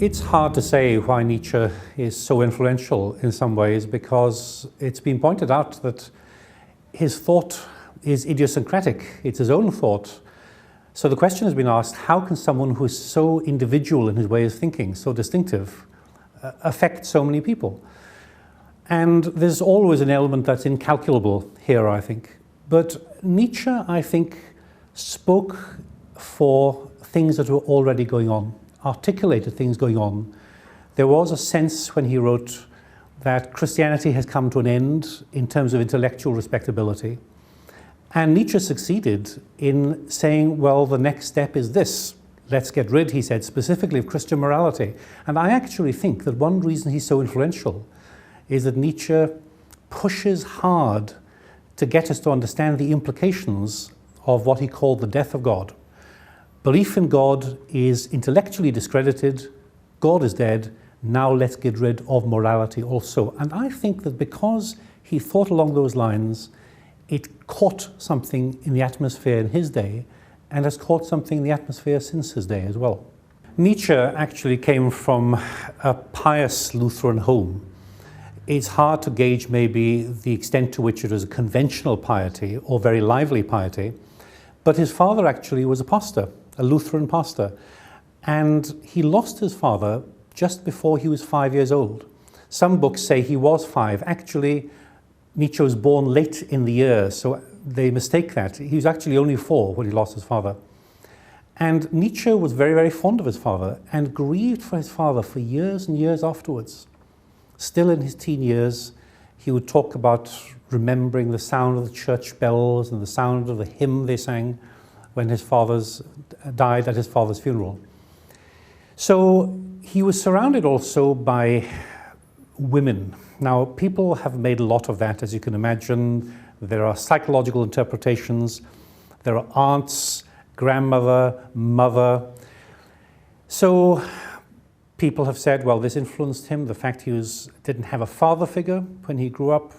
It's hard to say why Nietzsche is so influential in some ways, because it's been pointed out that his thought is idiosyncratic. It's his own thought. So the question has been asked, how can someone who is so individual in his way of thinking, so distinctive, affect so many people? And there's always an element that's incalculable here, I think. But Nietzsche, I think, spoke for things that were already going on, articulated things going on. There was a sense when he wrote that Christianity has come to an end in terms of intellectual respectability. And Nietzsche succeeded in saying, well, the next step is this. Let's get rid, he said, specifically of Christian morality. And I actually think that one reason he's so influential is that Nietzsche pushes hard to get us to understand the implications of what he called the death of God. Belief in God is intellectually discredited, God is dead, now let's get rid of morality also. And I think that because he thought along those lines, it caught something in the atmosphere in his day, and has caught something in the atmosphere since his day as well. Nietzsche actually came from a pious Lutheran home. It's hard to gauge maybe the extent to which it was a conventional piety or very lively piety, but his father actually was a pastor, a Lutheran pastor, and he lost his father just before he was 5 years old. Some books say he was 5. Actually, Nietzsche was born late in the year, so they mistake that. He was actually only 4 when he lost his father. And Nietzsche was very, very fond of his father and grieved for his father for years and years afterwards. Still in his teen years, he would talk about remembering the sound of the church bells and the sound of the hymn they sang when his father's died at his father's funeral. So he was surrounded also by women. Now, people have made a lot of that, as you can imagine. There are psychological interpretations. There are aunts, grandmother, mother. So people have said, well, this influenced him. The fact he didn't have a father figure when he grew up.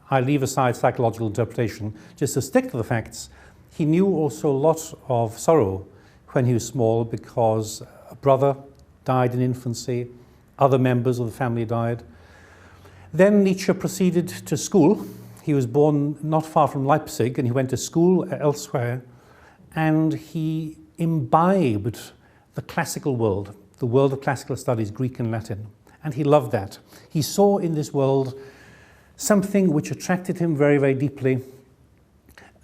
I leave aside psychological interpretation. Just to stick to the facts, he knew also a lot of sorrow when he was small because a brother died in infancy, other members of the family died. Then Nietzsche proceeded to school. He was born not far from Leipzig, and he went to school elsewhere, and he imbibed the classical world, the world of classical studies, Greek and Latin, and he loved that. He saw in this world something which attracted him very, very deeply.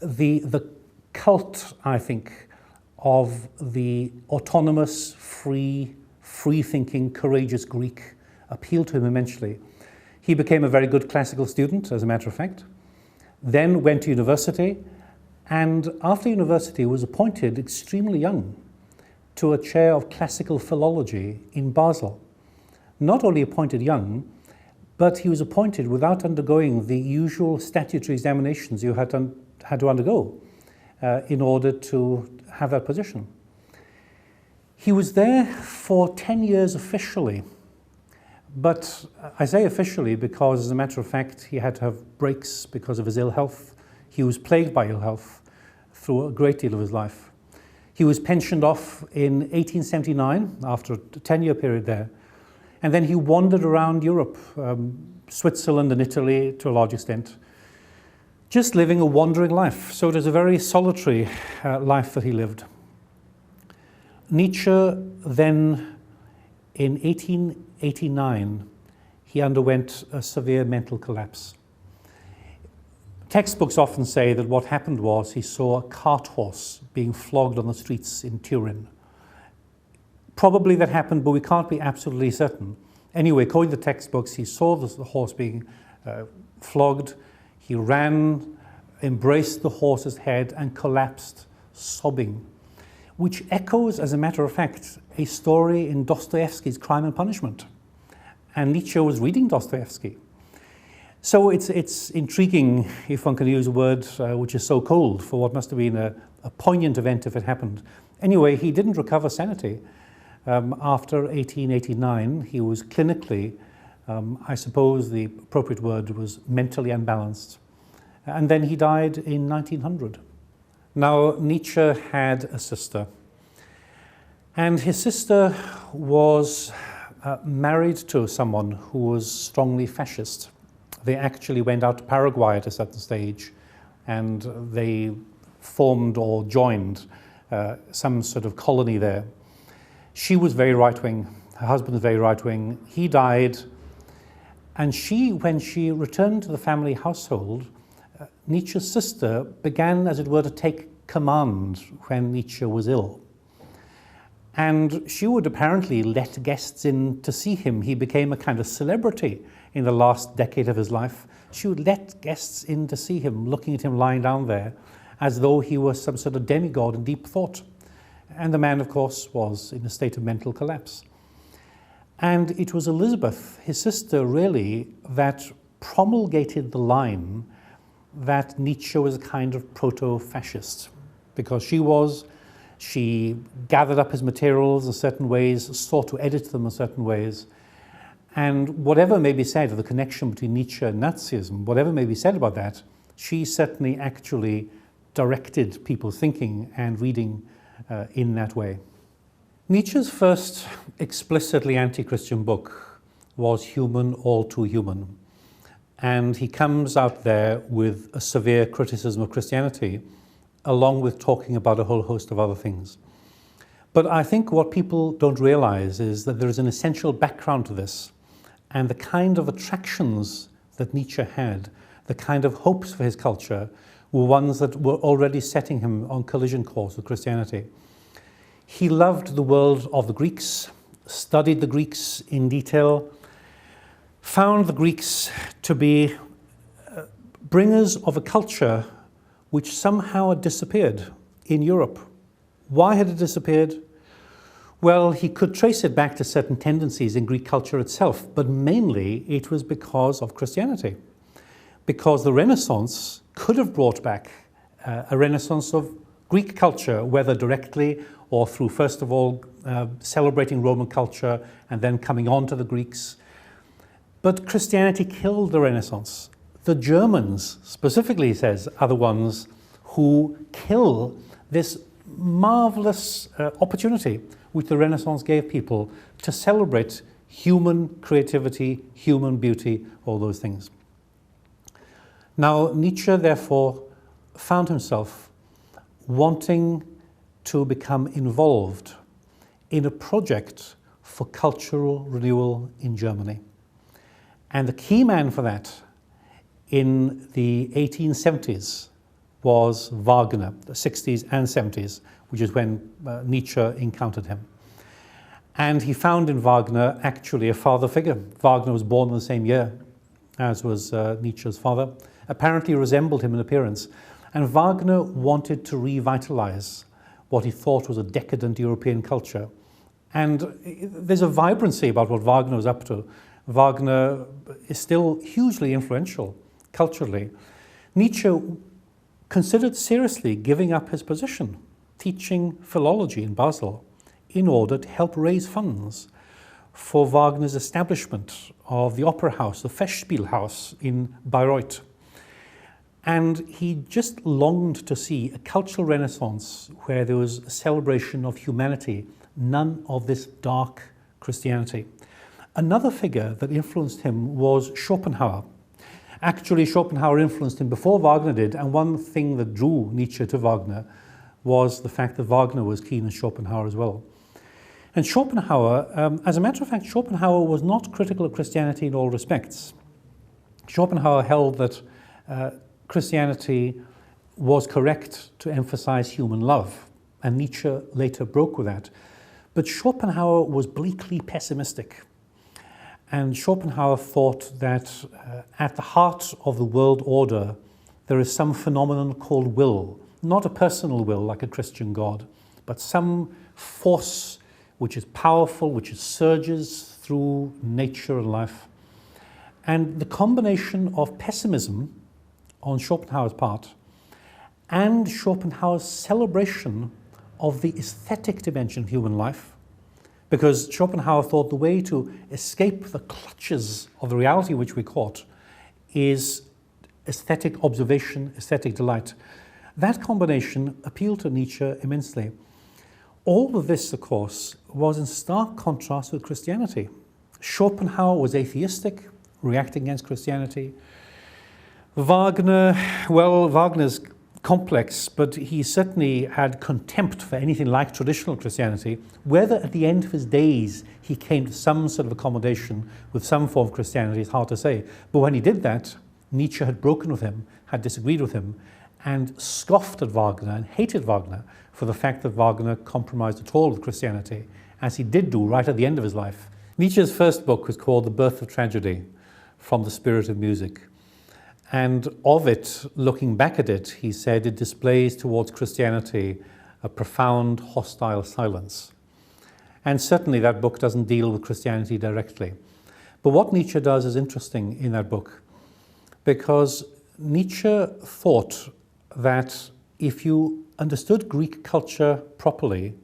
The cult, I think, of the autonomous, free-thinking, courageous Greek appealed to him immensely. He became a very good classical student, as a matter of fact, then went to university, and after university was appointed extremely young to a chair of classical philology in Basel. Not only appointed young, but he was appointed without undergoing the usual statutory examinations you had to undergo in order to have that position. He was there for 10 years officially, but I say officially because, as a matter of fact, he had to have breaks because of his ill health. He was plagued by ill health through a great deal of his life. He was pensioned off in 1879 after a 10-year period there, and then he wandered around Europe, Switzerland and Italy to a large extent, just living a wandering life. So it was a very solitary life that he lived. Nietzsche then, in 1889, he underwent a severe mental collapse. Textbooks often say that what happened was he saw a cart horse being flogged on the streets in Turin. Probably that happened, but we can't be absolutely certain. Anyway, according to textbooks, he saw the horse being flogged. He ran, embraced the horse's head, and collapsed, sobbing, which echoes, as a matter of fact, a story in Dostoevsky's Crime and Punishment. And Nietzsche was reading Dostoevsky. So it's intriguing, if one can use a word which is so cold, for what must have been a poignant event if it happened. Anyway, he didn't recover sanity. After 1889, he was clinically, I suppose the appropriate word was mentally unbalanced. And then he died in 1900. Now, Nietzsche had a sister. And his sister was married to someone who was strongly fascist. They actually went out to Paraguay at a certain stage, and they formed or joined some sort of colony there. She was very right-wing, her husband was very right-wing, he died, and she, when she returned to the family household, Nietzsche's sister began, as it were, to take command when Nietzsche was ill. And she would apparently let guests in to see him. He became a kind of celebrity in the last decade of his life. She would let guests in to see him, looking at him lying down there, as though he was some sort of demigod in deep thought. And the man, of course, was in a state of mental collapse. And it was Elizabeth, his sister, really, that promulgated the line that Nietzsche was a kind of proto-fascist, because she gathered up his materials in certain ways, sought to edit them in certain ways, and whatever may be said of the connection between Nietzsche and Nazism, whatever may be said about that, she certainly actually directed people's thinking and reading in that way. Nietzsche's first explicitly anti-Christian book was Human, All Too Human, and he comes out there with a severe criticism of Christianity, along with talking about a whole host of other things. But I think what people don't realize is that there is an essential background to this, and the kind of attractions that Nietzsche had, the kind of hopes for his culture, were ones that were already setting him on collision course with Christianity. He loved the world of the Greeks, studied the Greeks in detail, found the Greeks to be bringers of a culture which somehow had disappeared in Europe. Why had it disappeared? Well, he could trace it back to certain tendencies in Greek culture itself, but mainly it was because of Christianity. Because the Renaissance could have brought back a renaissance of Greek culture, whether directly or through, first of all, celebrating Roman culture and then coming on to the Greeks. But Christianity killed the Renaissance. The Germans, specifically, he says, are the ones who kill this marvelous opportunity which the Renaissance gave people to celebrate human creativity, human beauty, all those things. Now, Nietzsche, therefore, found himself wanting to become involved in a project for cultural renewal in Germany. And the key man for that in the 1870s was Wagner, the 60s and 70s, which is when Nietzsche encountered him. And he found in Wagner actually a father figure. Wagner was born in the same year as was Nietzsche's father, apparently resembled him in appearance. And Wagner wanted to revitalize what he thought was a decadent European culture. And there's a vibrancy about what Wagner was up to. Wagner is still hugely influential culturally. Nietzsche considered seriously giving up his position, teaching philology in Basel, in order to help raise funds for Wagner's establishment of the opera house, the Festspielhaus in Bayreuth. And he just longed to see a cultural renaissance where there was a celebration of humanity, none of this dark Christianity. Another figure that influenced him was Schopenhauer. Actually, Schopenhauer influenced him before Wagner did, and one thing that drew Nietzsche to Wagner was the fact that Wagner was keen on Schopenhauer as well. And Schopenhauer, as a matter of fact, Schopenhauer was not critical of Christianity in all respects. Schopenhauer held that Christianity was correct to emphasize human love, and Nietzsche later broke with that. But Schopenhauer was bleakly pessimistic. And Schopenhauer thought that at the heart of the world order, there is some phenomenon called will, not a personal will like a Christian God, but some force which is powerful, which surges through nature and life. And the combination of pessimism on Schopenhauer's part and Schopenhauer's celebration of the aesthetic dimension of human life, because Schopenhauer thought the way to escape the clutches of the reality which we caught is aesthetic observation, aesthetic delight. That combination appealed to Nietzsche immensely. All of this, of course, was in stark contrast with Christianity. Schopenhauer was atheistic, reacting against Christianity. Wagner's complex, but he certainly had contempt for anything like traditional Christianity. Whether at the end of his days he came to some sort of accommodation with some form of Christianity is hard to say. But when he did that, Nietzsche had broken with him, had disagreed with him, and scoffed at Wagner and hated Wagner for the fact that Wagner compromised at all with Christianity, as he did do right at the end of his life. Nietzsche's first book was called The Birth of Tragedy, From the Spirit of Music. And of it, looking back at it, he said it displays towards Christianity a profound hostile silence. And certainly that book doesn't deal with Christianity directly. But what Nietzsche does is interesting in that book, because Nietzsche thought that if you understood Greek culture properly,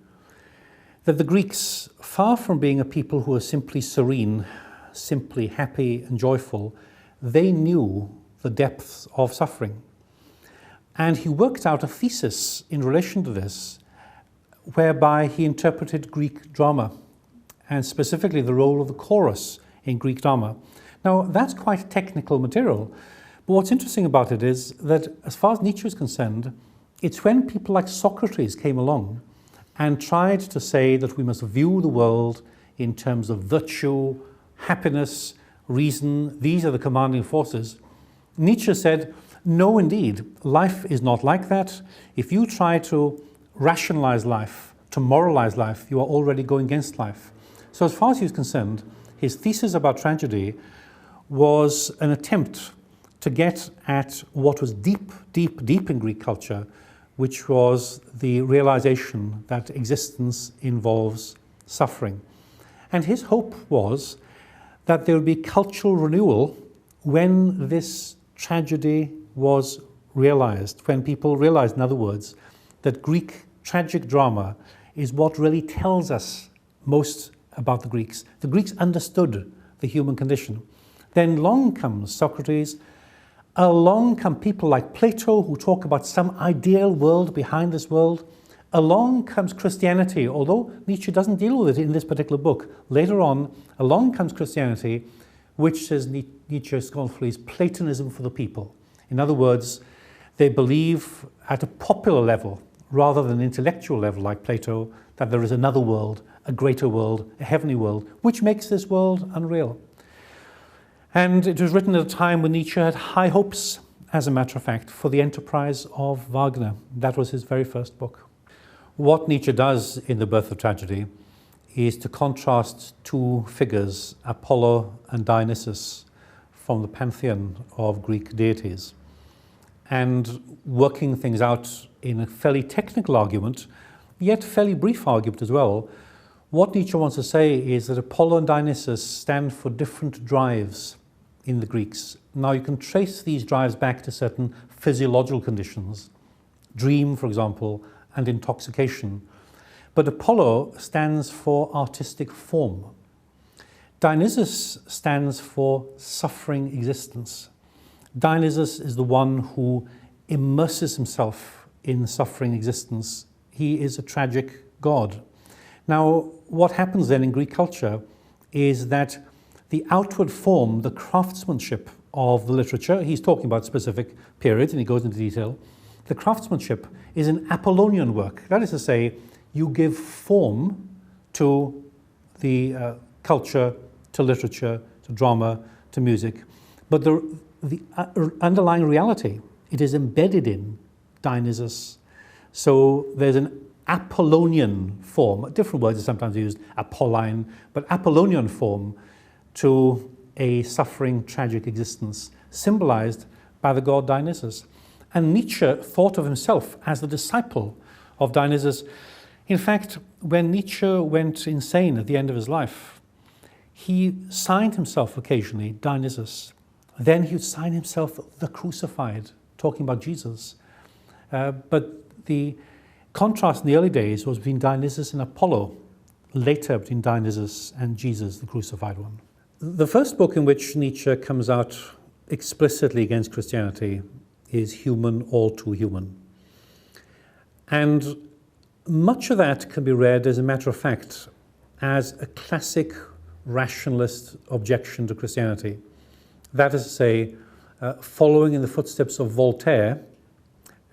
that the Greeks, far from being a people who were simply serene, simply happy and joyful, they knew the depths of suffering. And he worked out a thesis in relation to this, whereby he interpreted Greek drama, and specifically the role of the chorus in Greek drama. Now, that's quite technical material, but what's interesting about it is that, as far as Nietzsche is concerned, it's when people like Socrates came along and tried to say that we must view the world in terms of virtue, happiness, reason, these are the commanding forces. Nietzsche said, no, indeed, life is not like that. If you try to rationalize life, to moralize life, you are already going against life. So as far as he was concerned, his thesis about tragedy was an attempt to get at what was deep, deep, deep in Greek culture, which was the realization that existence involves suffering. And his hope was that there would be cultural renewal when this tragedy was realized, when people realized, in other words, that Greek tragic drama is what really tells us most about the Greeks. The Greeks understood the human condition. Then along comes Socrates, along come people like Plato who talk about some ideal world behind this world. Along comes Christianity, although Nietzsche doesn't deal with it in this particular book. Later on, along comes Christianity, which, says Nietzsche scornfully, is Platonism for the people. In other words, they believe at a popular level, rather than intellectual level like Plato, that there is another world, a greater world, a heavenly world, which makes this world unreal. And it was written at a time when Nietzsche had high hopes, as a matter of fact, for the enterprise of Wagner. That was his very first book. What Nietzsche does in The Birth of Tragedy is to contrast two figures, Apollo and Dionysus, from the pantheon of Greek deities, and working things out in a fairly technical argument, yet fairly brief argument as well. What Nietzsche wants to say is that Apollo and Dionysus stand for different drives in the Greeks. Now you can trace these drives back to certain physiological conditions, dream, for example, and intoxication. But Apollo stands for artistic form. Dionysus stands for suffering existence. Dionysus is the one who immerses himself in suffering existence. He is a tragic god. Now, what happens then in Greek culture is that the outward form, the craftsmanship of the literature, he's talking about specific periods and he goes into detail, the craftsmanship is an Apollonian work. That is to say, you give form to the culture, to literature, to drama, to music, but the underlying reality, it is embedded in Dionysus. So there's an Apollonian form, different words are sometimes used, Apolline, but Apollonian form to a suffering, tragic existence, symbolized by the god Dionysus. And Nietzsche thought of himself as the disciple of Dionysus. In fact, when Nietzsche went insane at the end of his life, he signed himself occasionally Dionysus. Then he would sign himself the crucified, talking about Jesus. But the contrast in the early days was between Dionysus and Apollo, later between Dionysus and Jesus, the crucified one. The first book in which Nietzsche comes out explicitly against Christianity is Human, All Too Human. And much of that can be read, as a matter of fact, as a classic rationalist objection to Christianity. That is to say, following in the footsteps of Voltaire,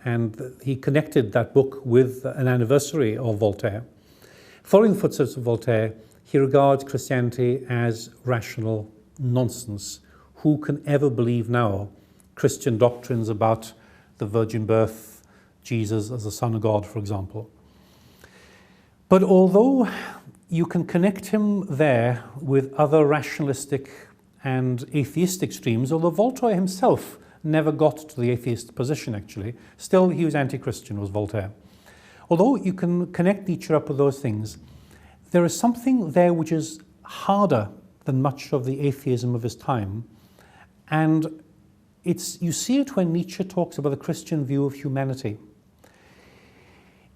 and he connected that book with an anniversary of Voltaire. Following the footsteps of Voltaire, he regards Christianity as rational nonsense. Who can ever believe now Christian doctrines about the virgin birth, Jesus as the Son of God, for example? But although you can connect him there with other rationalistic and atheistic streams, although Voltaire himself never got to the atheist position, actually, still he was anti-Christian, was Voltaire. Although you can connect Nietzsche up with those things, there is something there which is harder than much of the atheism of his time. And you see it when Nietzsche talks about the Christian view of humanity.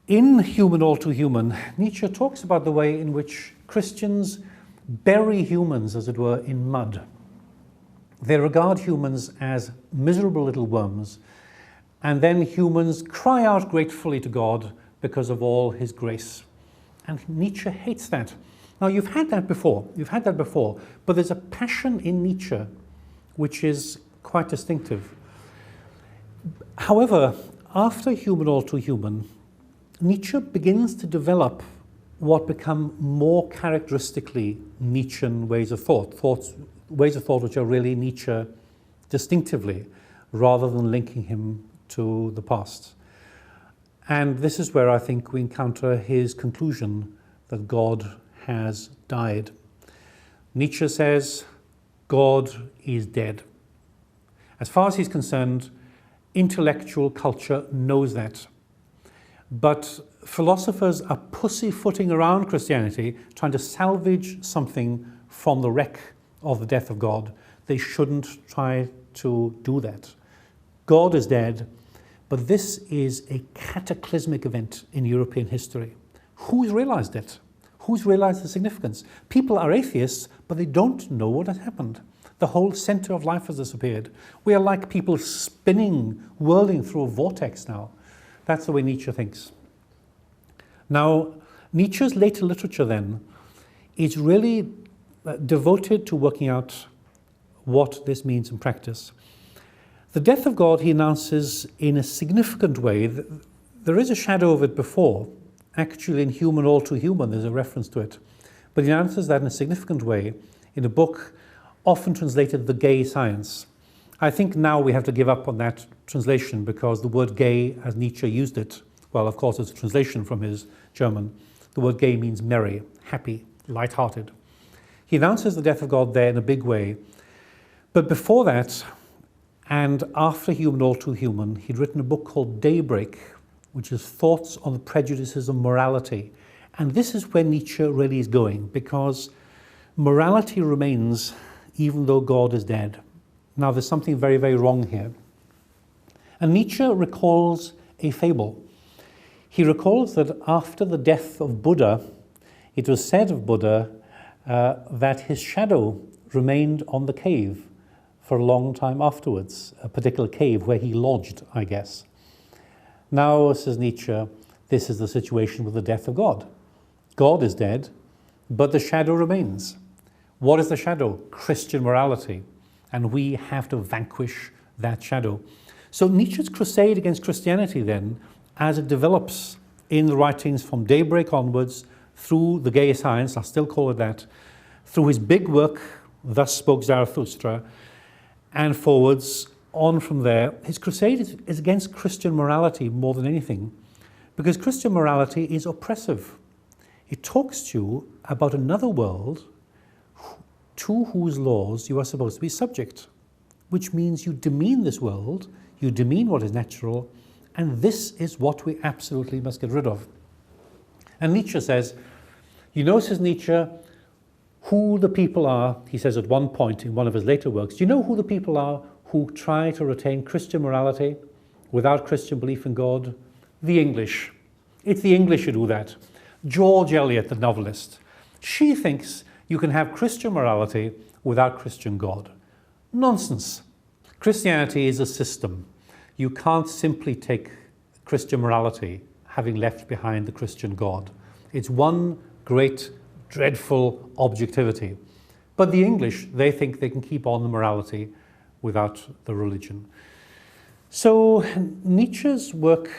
In Human All Too Human, Nietzsche talks about the way in which Christians bury humans, as it were, in mud. They regard humans as miserable little worms, and then humans cry out gratefully to God because of all his grace. And Nietzsche hates that. Now, you've had that before, but there's a passion in Nietzsche which is quite distinctive. However, after Human All Too Human, Nietzsche begins to develop what become more characteristically Nietzschean ways of thought which are really Nietzsche distinctively, rather than linking him to the past. And this is where I think we encounter his conclusion that God has died. Nietzsche says, God is dead. As far as he's concerned, intellectual culture knows that. But philosophers are pussyfooting around Christianity, trying to salvage something from the wreck of the death of God. They shouldn't try to do that. God is dead, but this is a cataclysmic event in European history. Who's realized it? Who's realized the significance? People are atheists, but they don't know what has happened. The whole center of life has disappeared. We are like people spinning, whirling through a vortex now. That's the way Nietzsche thinks. Now, Nietzsche's later literature then is really devoted to working out what this means in practice. The death of God, he announces in a significant way. There is a shadow of it before. Actually, in Human All Too Human, there's a reference to it. But he announces that in a significant way in a book often translated The Gay Science. I think now we have to give up on that translation because the word gay, as Nietzsche used it, well, of course, it's a translation from his German. The word gay means merry, happy, light-hearted. He announces the death of God there in a big way. But before that, and after Human All Too Human, he'd written a book called Daybreak, which is Thoughts on the Prejudices of Morality. And this is where Nietzsche really is going, because morality remains even though God is dead. Now, there's something very, very wrong here. And Nietzsche recalls a fable. He recalls that after the death of Buddha, it was said of Buddha that his shadow remained on the cave for a long time afterwards, a particular cave where he lodged, I guess. Now, says Nietzsche, this is the situation with the death of God. God is dead, but the shadow remains. What is the shadow? Christian morality. And we have to vanquish that shadow. So Nietzsche's crusade against Christianity then, as it develops in the writings from Daybreak onwards, through The Gay Science, I'll still call it that, through his big work, Thus Spoke Zarathustra, and forwards, on from there, his crusade is against Christian morality more than anything, because Christian morality is oppressive. It talks to you about another world to whose laws you are supposed to be subject, which means you demean this world, you demean what is natural, and this is what we absolutely must get rid of. And Nietzsche says, you know, says Nietzsche, who the people are, he says at one point in one of his later works, do you know who the people are who try to retain Christian morality without Christian belief in God? The English. It's the English who do that. George Eliot, the novelist, she thinks you can have Christian morality without Christian God. Nonsense. Christianity is a system. You can't simply take Christian morality, having left behind the Christian God. It's one great, dreadful objectivity. But the English, they think they can keep on the morality without the religion. So Nietzsche's work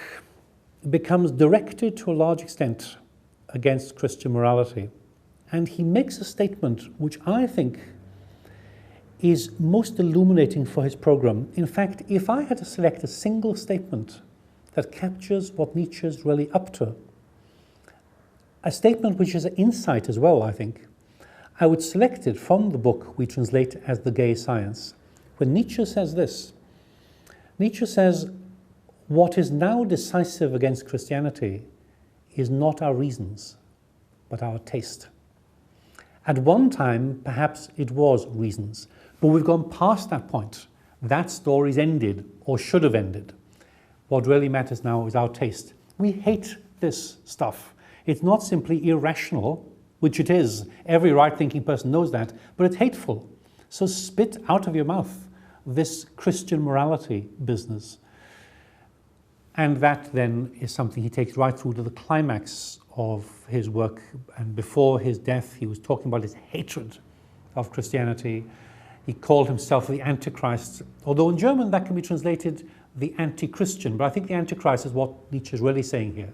becomes directed to a large extent against Christian morality. And he makes a statement which I think is most illuminating for his program. In fact, if I had to select a single statement that captures what Nietzsche is really up to, a statement which is an insight as well, I think, I would select it from the book we translate as The Gay Science, when Nietzsche says this. Nietzsche says, what is now decisive against Christianity is not our reasons, but our taste. At one time, perhaps it was reasons, but we've gone past that point. That story's ended, or should have ended. What really matters now is our taste. We hate this stuff. It's not simply irrational, which it is. Every right-thinking person knows that, but it's hateful. So spit out of your mouth this Christian morality business. And that then is something he takes right through to the climax of his work. And before his death, he was talking about his hatred of Christianity. He called himself the Antichrist, although in German that can be translated the anti-Christian, but I think the Antichrist is what Nietzsche is really saying here.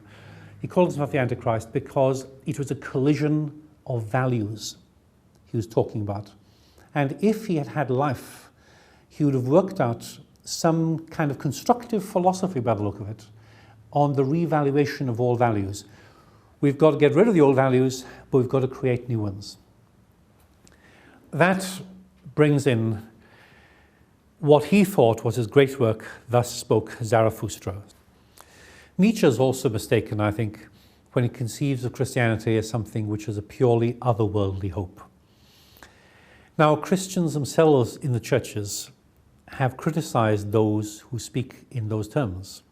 He called himself the Antichrist because it was a collision of values he was talking about. And if he had had life, he would have worked out some kind of constructive philosophy, by the look of it, on the revaluation of all values. We've got to get rid of the old values, but we've got to create new ones. That brings in what he thought was his great work, Thus Spoke Zarathustra. Nietzsche is also mistaken, I think, when he conceives of Christianity as something which is a purely otherworldly hope. Now, Christians themselves in the churches have criticized those who speak in those terms.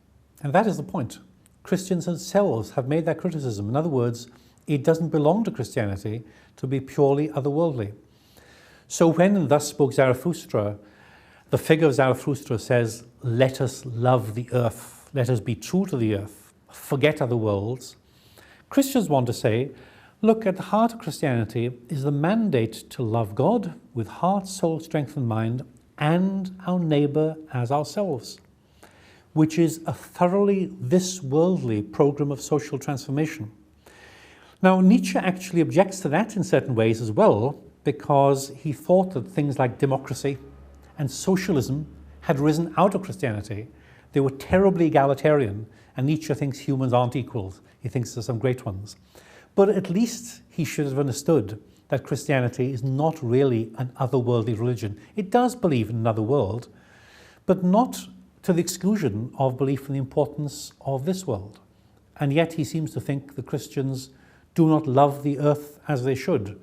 And that is the point. Christians themselves have made that criticism. In other words, it doesn't belong to Christianity to be purely otherworldly. So when in Thus Spoke Zarathustra, the figure of Zarathustra says, let us love the earth, let us be true to the earth, forget other worlds, Christians want to say, look, at the heart of Christianity is the mandate to love God with heart, soul, strength and mind, and our neighbour as ourselves, which is a thoroughly this-worldly program of social transformation. Now, Nietzsche actually objects to that in certain ways as well, because he thought that things like democracy and socialism had risen out of Christianity. They were terribly egalitarian, and Nietzsche thinks humans aren't equals. He thinks there's some great ones. But at least he should have understood that Christianity is not really an otherworldly religion. It does believe in another world, but not to the exclusion of belief in the importance of this world. And yet he seems to think the Christians do not love the earth as they should,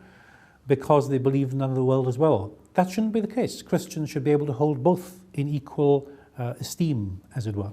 because they believe in another world as well. That shouldn't be the case. Christians should be able to hold both in equal esteem, as it were.